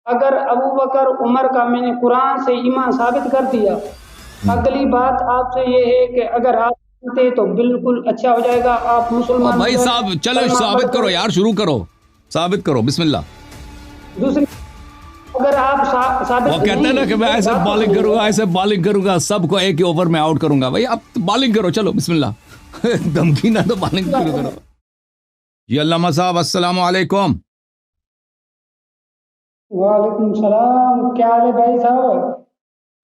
اگر ابو بکر عمر کا میں نے قرآن سے ایمان ثابت کر دیا، اگلی بات آپ سے یہ ہے کہ اگر آپ مانتے تو بالکل اچھا ہو جائے گا، آپ مسلمان بھائی صاحب چلو کلمہ پڑھ ثابت کرو کر یار، شروع کرو، ثابت کرو، بسم اللہ۔ دوسری اگر آپ ثابت وہ کہتے ہیں نا کہ میں ایسے بالنگ کروں گا، ایسے بالنگ کروں گا، سب کو ایک ہی اوور میں آؤٹ کروں گا۔ بھائی اب بالنگ کرو، چلو بسم اللہ۔ دھمکی نہ تو بالنگ شروع کرو۔ جی علامہ صاحب السلام علیکم۔ وعلیکم السلام، کیا حال ہے بھائی صاحب؟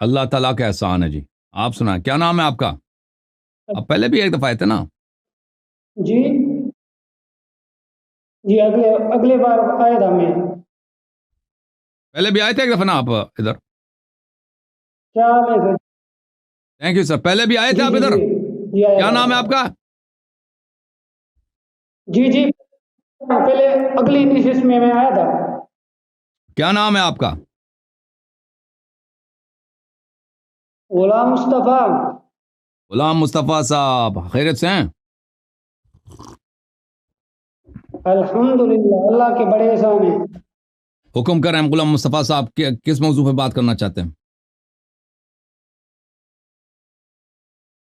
اللہ تعالیٰ کا احسان ہے جی، آپ سنائیں کیا نام ہے آپ کا؟ اب پہلے بھی ایک دفعہ آئے تھے نا؟ جی جی، اگلے بار آیا تھا میں۔ پہلے بھی آئے تھے ایک دفعہ نا آپ ادھر؟ کیا حال ہے سر؟ تھینک یو سر، پہلے بھی آئے تھے جی آپ جی ادھر؟ جی جی آیا کیا تھا۔ نام ہے آپ کا؟ جی جی، پہلے اگلی نشست میں آیا تھا۔ کیا نام ہے آپ کا؟ غلام مصطفیٰ۔ غلام مصطفیٰ صاحب، خیریت سے ہیں؟ الحمدللہ، اللہ کے بڑے احسان ہیں۔ حکم کریں غلام مصطفیٰ صاحب، کس موضوع پہ بات کرنا چاہتے ہیں؟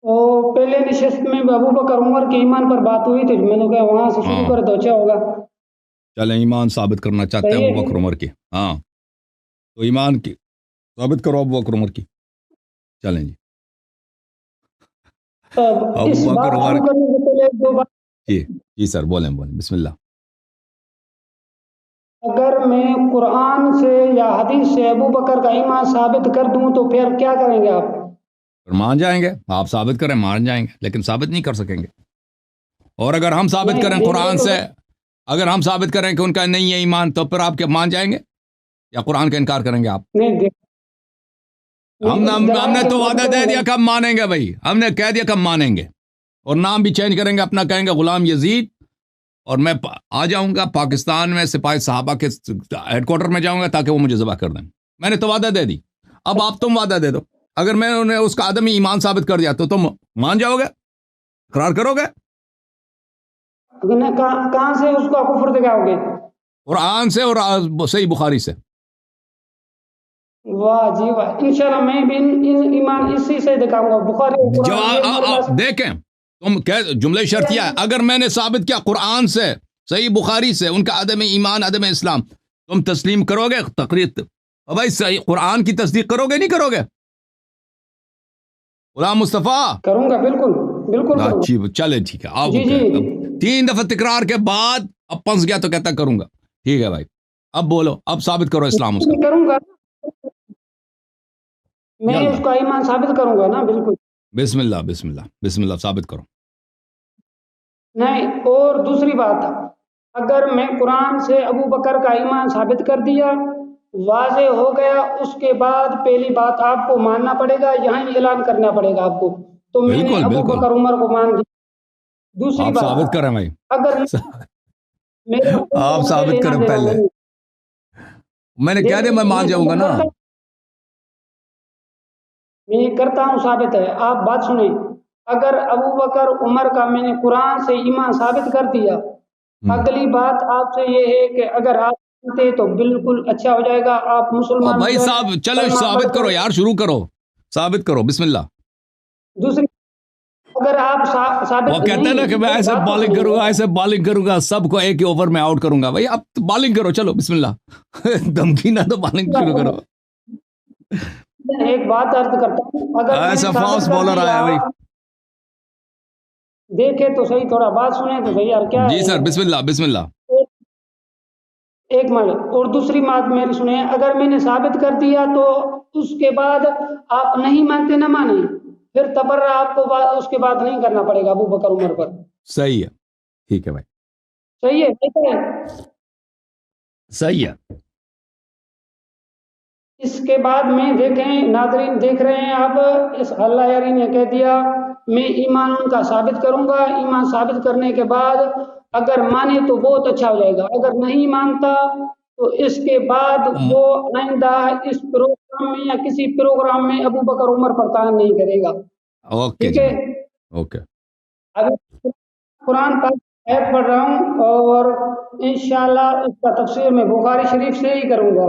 اور پہلے نشست میں ابو بکر عمر کے ایمان پر بات ہوئی تھی، میں نے کہا وہاں سے شروع ہاں کرے تو اچھا ہوگا۔ چلیں، ایمان ثابت کرنا چاہتے ہیں صحیح ابو ہے؟ بکر عمر کی، ہاں تو ایمان کی ثابت کرو ابو بکر عمر کی، چلیں جی۔ اب ابو اس بکر بات عمر شروع کرنے سے پہلے دو بات، جی جی سر، بولیں بولیں، بسم اللہ۔ اگر میں قرآن سے یا حدیث سے ابو بکر کا ایمان ثابت کر دوں تو پھر کیا کریں گے آپ؟ پھر مان جائیں گے، آپ ثابت کریں مان جائیں گے، لیکن ثابت نہیں کر سکیں گے۔ اور اگر ہم ثابت کریں نہیں دیکھیے قرآن تو سے، اگر ہم ثابت کریں کہ ان کا نہیں ہے ایمان، تو پھر آپ کیا مان جائیں گے یا قرآن کا انکار کریں گے آپ؟ نہیں ہم دلائل نے کے تو ساتھ وعدہ کروں دے گا۔ دیا کہ ہم مانیں گے بھائی، ہم نے کہہ دیا کہ ہم مانیں گے، اور نام بھی چینج کریں گے اپنا، کہیں گے غلام یزید، اور میں آ جاؤں گا پاکستان میں سپاہی صحابہ کے ہیڈ کوارٹر میں جاؤں گا تاکہ وہ مجھے ذبح کر دیں۔ میں نے تو وعدہ دے دی، اب آپ تم وعدہ دے دو، اگر میں انہیں اس کا عدمی ایمان ثابت کر دیا تو تم مان جاؤ گے، اقرار کرو گے؟ کہاں سے اس کا کفر دکھاؤ گے؟ قرآن سے اور صحیح بخاری سے۔ واہ جی واہ، انشاءاللہ میں بھی ایمان اسی سے دکھاؤں گا، بخاری اور قرآن یہ ہمارے پاس۔ دیکھیں تم جملہ شرطیہ ہے، اگر میں نے ثابت کیا قرآن سے، صحیح بخاری سے، ان کا عدم ایمان عدم اسلام، تم تسلیم کرو گے؟ تقریر بھائی صحیح قرآن کی تصدیق کرو گے نہیں کرو گے؟ غلام مصطفیٰ کروں گا، بالکل بالکل کروں اچھی چلے ٹھیک ہے، گا۔ اب جی جی 3 دفعہ تکرار کے بعد اب پنس گیا تو کہتا کروں گا، ٹھیک ہے بھائی، اب بولو، اب ثابت کرو اسلام اس کا۔ کروں گا، میں اس یلا کا ایمان ثابت کروں گا نا، بالکل۔ بسم اللہ بسم اللہ بسم اللہ، ثابت کرو۔ نہیں، اور دوسری بات، اگر میں قرآن سے ابو بکر کا ایمان ثابت کر دیا، واضح ہو گیا، اس کے بعد پہلی بات آپ کو ماننا پڑے گا، یہاں اعلان کرنا پڑے گا آپ کو، تو میں نے بالکل ابو بالکل، بکر عمر کو مان دیا۔ دوسری آپ ثابت بات، کریں بھائی، اگر میرے آپ مجھے ثابت لینا کریں دینا پہلے، نہیں، میں نے کہہ دیا میں مان جاؤں گا نا۔ میں کرتا ہوں ثابت ہے، آپ بات سنیں، اگر ابو بکر عمر کا میں نے قرآن سے ایمان ثابت کر دیا، اگلی بات آپ سے یہ ہے کہ اگر آپ مانتے تو بالکل اچھا ہو جائے گا، آپ مسلمان ہو بھائی جائے، صاحب چلو کلمہ پڑھ ثابت کر۔ کرو یار، شروع کرو، ثابت کرو، بسم اللہ۔ دوسری، اگر آپ وہ ثابت کہتا ہے نا کہ میں نہیں، ایسے بات تو بالنگ سنیں کروں گے۔ گا، ایسے بالنگ کروں گا، سب کو ایک ہی اوور میں آؤٹ کروں گا۔ بھائی اب بالنگ کرو، چلو بسم اللہ۔ دھمکی نہ تو بالنگ شروع کرو۔ ایک بات عرض کرتا ہوں، اگر میں نے ایسا ثابت فاسٹ کر بالر دیا، آیا بھائی۔ دیکھے تو صحیح، تھوڑا بات سنیں تو صحیح، یار کیا جی ہے سر، بسم اللہ بسم اللہ۔ ایک منٹ، اور دوسری بات میری سنیں، اگر میں نے ثابت کر دیا تو اس کے بعد آپ نہیں مانتے نہ مانیں، پھر تبرہ آپ کو اس کے بعد نہیں کرنا پڑے گا ابو بکر عمر پر۔ صحیح ہے، ٹھیک ہے بھائی، صحیح ہے، ٹھیک ہے۔ صحیح ہے۔ اس کے بعد میں دیکھیں، ناظرین دیکھ رہے ہیں آپ، اس اللہ یاری نے کہہ دیا میں ایمان ان کا ثابت کروں گا، ایمان ثابت کرنے کے بعد اگر مانے تو بہت اچھا ہو جائے گا، اگر نہیں مانتا تو اس کے بعد وہ آئندہ اس پروگرام میں یا کسی پروگرام میں ابو بکر عمر پر تعین نہیں کرے گا۔ اوکے ٹھیک جی ہے، بھائی، اوکے۔ ابھی قرآن پاک آیت پڑھ رہا ہوں، اور انشاءاللہ اس کا تفسیر میں بخاری شریف سے ہی کروں گا۔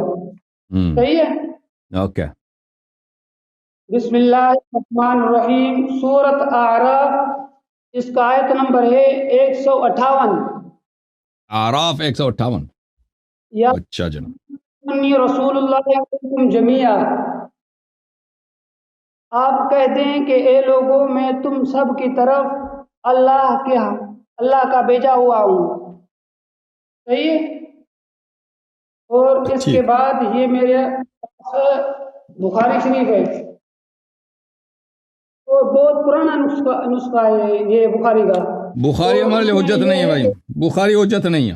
صحیح ہے. اوکے. بسم اللہ الرحمن الرحیم. سورت اعراف، اس کا آیت نمبر ہے 158. آراف 158. یا اچھا جناب. انی رسول اللہ علیکم جمیعا. آپ کہتے ہیں کہ اے لوگوں میں تم سب کی طرف اللہ کا بھیجا ہوا ہوں. صحیح ہے. اور اس کے بعد یہ میرے پاس بخاری شریف ہے، تو بہت پرانا نسخہ ہے یہ بخاری کا. بخاری ہمارے لیے حجت نہیں ہے بھائی، بخاری حجت نہیں ہے.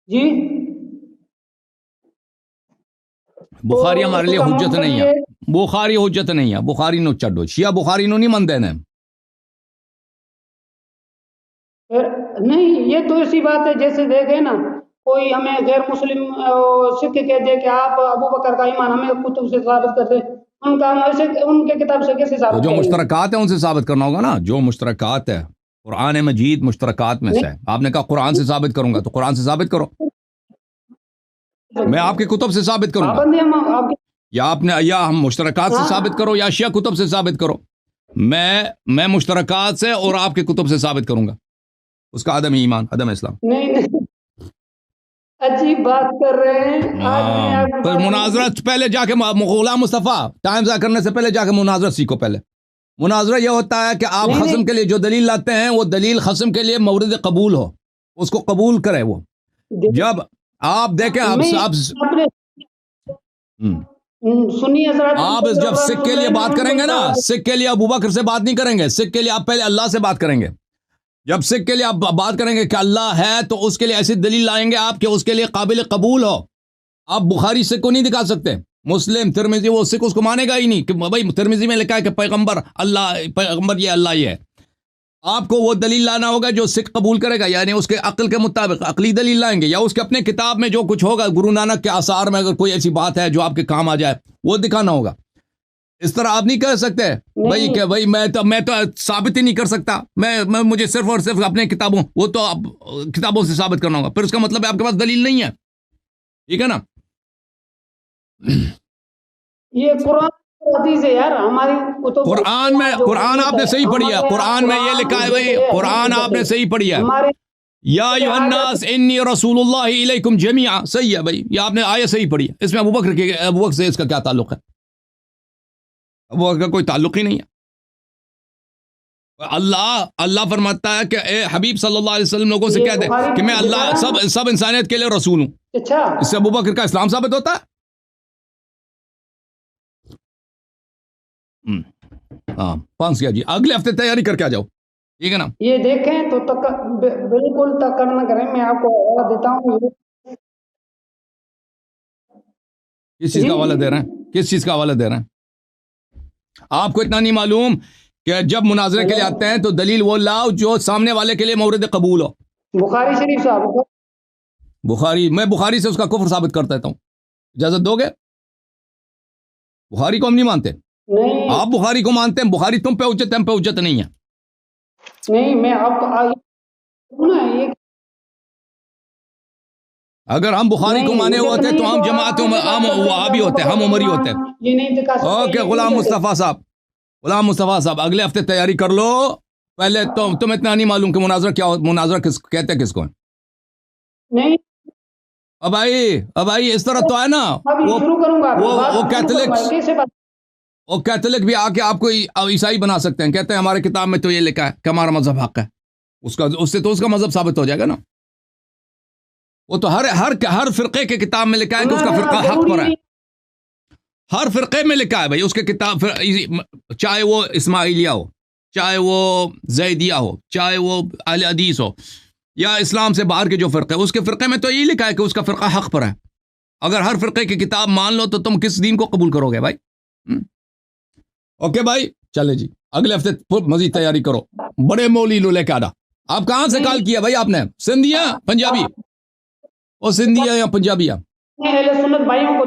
جی بخاری ہمارے لیے حجت نہیں ہے. بخاری حجت نہیں ہے. بخاری نو چڈو شیعہ بخاری نو نہیں مندے نے. نہیں، یہ تو ایسی بات ہے جیسے دیکھیں نا، کوئی ہمیں غیر مسلم سکھ کہہ دے کہ آپ ابو بکر کا ایمان ہمیں کتب سے ثابت کر دے، ان کا ہم ایسے ان کے کتاب سے کیسے ثابت جو کریں گے؟ مشترکات ہیں ان سے ثابت کرنا ہوگا نا. جو مشترکات ہے قرآن مجید مشترکات میں سے ہے. آپ نے کہا قرآن سے ثابت کروں گا تو قرآن سے ثابت کرو. میں آپ کے کتب سے ثابت کروں گا، پابندی ہم آپ کے یا ہم مشترکات سے ثابت کرو یا شیعہ کتب سے ثابت کرو. میں مشترکات سے اور آپ کے کتب سے ثابت کروں گا. اس کا عدم ایمان، عدم اسلام. نہیں عجیب بات کر رہے ہیں. آج میں آپ کی پھر بات- مناظرت پہلے جا کے غلام مصطفیٰ ٹائم ضائع کرنے سے پہلے جا کے مناظرت سیکھو. پہلے مناظرہ یہ ہوتا ہے کہ آپ نہیں، خصم کے لیے جو دلیل لاتے ہیں وہ دلیل خصم کے لیے مورد قبول ہو، اس کو قبول کرے. وہ جب آپ دیکھیں آپ سنی حضرات آپ جب سکھ کے لیے بات کریں گے نا، سکھ کے لیے ابو بکر سے بات نہیں کریں گے. سکھ کے لیے آپ پہلے اللہ سے بات کریں گے. جب سکھ کے لیے آپ بات کریں گے کہ اللہ ہے تو اس کے لیے ایسی دلیل لائیں گے آپ کہ اس کے لیے قابل قبول ہو. آپ بخاری سکھ کو نہیں دکھا سکتے. مسلم ترمذی وہ سکھ اس کو مانے گا ہی نہیں کہ بھائی ترمذی میں لکھا ہے کہ پیغمبر یہ اللہ یہ ہے. آپ کو وہ دلیل لانا ہوگا جو سکھ قبول کرے گا، یعنی اس کے عقل کے مطابق عقلی دلیل لائیں گے، یا اس کے اپنے کتاب میں جو کچھ ہوگا گرو نانک کے آثار میں اگر کوئی ایسی بات ہے جو آپ کے کام آ جائے وہ دکھانا ہوگا. اس طرح آپ نہیں کہہ سکتے بھائی کہ بھائی میں تو ثابت ہی نہیں کر سکتا، میں مجھے صرف اور صرف اپنے کتابوں وہ تو کتابوں سے ثابت کرنا ہوگا. پھر اس کا مطلب ہے آپ کے پاس دلیل نہیں ہے. ٹھیک ہے نا. یہ قرآن حدیث ہے یار. ہماری قرآن آپ نے صحیح پڑھی ہے. قرآن میں یہ لکھا ہے بھائی، قرآن آپ نے صحیح پڑھی ہے. یا ایھا الناس انی رسول اللہ الیکم جمیعا. صحیح ہے بھائی، یہ آپ نے آیت صحیح پڑھی ہے. اس میں ابو بکر سے اس کا کیا تعلق ہے؟ ابو بکر کا کوئی تعلق ہی نہیں ہے. اللہ فرماتا ہے کہ اے حبیب صلی اللہ علیہ وسلم لوگوں سے کہہ دے کہ میں اللہ سب انسانیت کے لیے رسول ہوں. اچھا، اس سے ابو بکر کا اسلام ثابت ہوتا ہے؟ ہاں پانس کیا جی، اگلے ہفتے تیاری کر کے آ جاؤ. ٹھیک ہے نا. یہ دیکھیں تو بالکل تکڑ نہ کریں. میں آپ کو حوالہ دیتا ہوں. کس چیز کا حوالہ دے رہے ہیں؟ کس چیز کا حوالہ دے رہے ہیں؟ آپ کو اتنا نہیں معلوم کہ جب مناظرے کے لیے آتے ہیں تو دلیل وہ لاؤ جو سامنے والے کے لیے مورد قبول ہو. بخاری شریف صاحب، میں بخاری سے اس کا کفر ثابت کر دیتا ہوں. اجازت دو گے؟ بخاری کو ہم نہیں مانتے. نہیں آپ بخاری کو مانتے ہیں. بخاری تم پہ حجت ہے، ہم پہ حجت نہیں ہے. نہیں، میں آپ کو اگر ہم بخاری کو مانے ہوتے تو ہم جماعتوں میں ہم وہابی ہوتے، ہم عمری ہوتے. یہ نہیں دکھا سکتے. اوکے غلام مصطفیٰ صاحب اگلے ہفتے تیاری کر لو. پہلے تم اتنا نہیں معلوم کہ مناظرہ کہتے کس کو ہے. نہیں اب بھائی اس طرح تو ہے نا. شروع کروں گا. وہ کیتھولک بھی آ کے آپ کو عیسائی بنا سکتے ہیں. کہتے ہیں ہمارے کتاب میں تو یہ لکھا ہے کہ ہمارا مذہب حق ہے. اس سے تو اس کا مذہب ثابت ہو جائے گا نا. وہ تو ہر فرقے کے کتاب میں لکھا ہے کہ اس کا فرقہ حق پر ہے. ہر فرقے میں لکھا ہے بھائی اس کے کتاب، چاہے وہ اسماعیلیہ ہو، چاہے وہ زیدیہ ہو، چاہے وہ اہل حدیث ہو، یا اسلام سے باہر کے جو فرقے، اس کے فرقے میں تو یہ لکھا ہے کہ اس کا فرقہ حق پر ہے. اگر ہر فرقے کی کتاب مان لو تو تم کس دین کو قبول کرو گے بھائی؟ اوکے بھائی چلے جی، اگلے ہفتے مزید تیاری کرو. بڑے مولی لو لے کے آنا. آپ کہاں سے کال کیا بھائی؟ آپ نے سندھیا پنجابی؟ اور سندھیا یا پنجابی؟ اہل سنت بھائیوں کو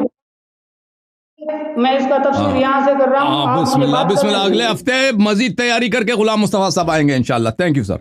میں اس کا تفسیر یہاں سے کر رہا ہوں. بسم اللہ. اگلے ہفتے مزید تیاری کر کے غلام مصطفیٰ صاحب آئیں گے انشاءاللہ. Thank you sir.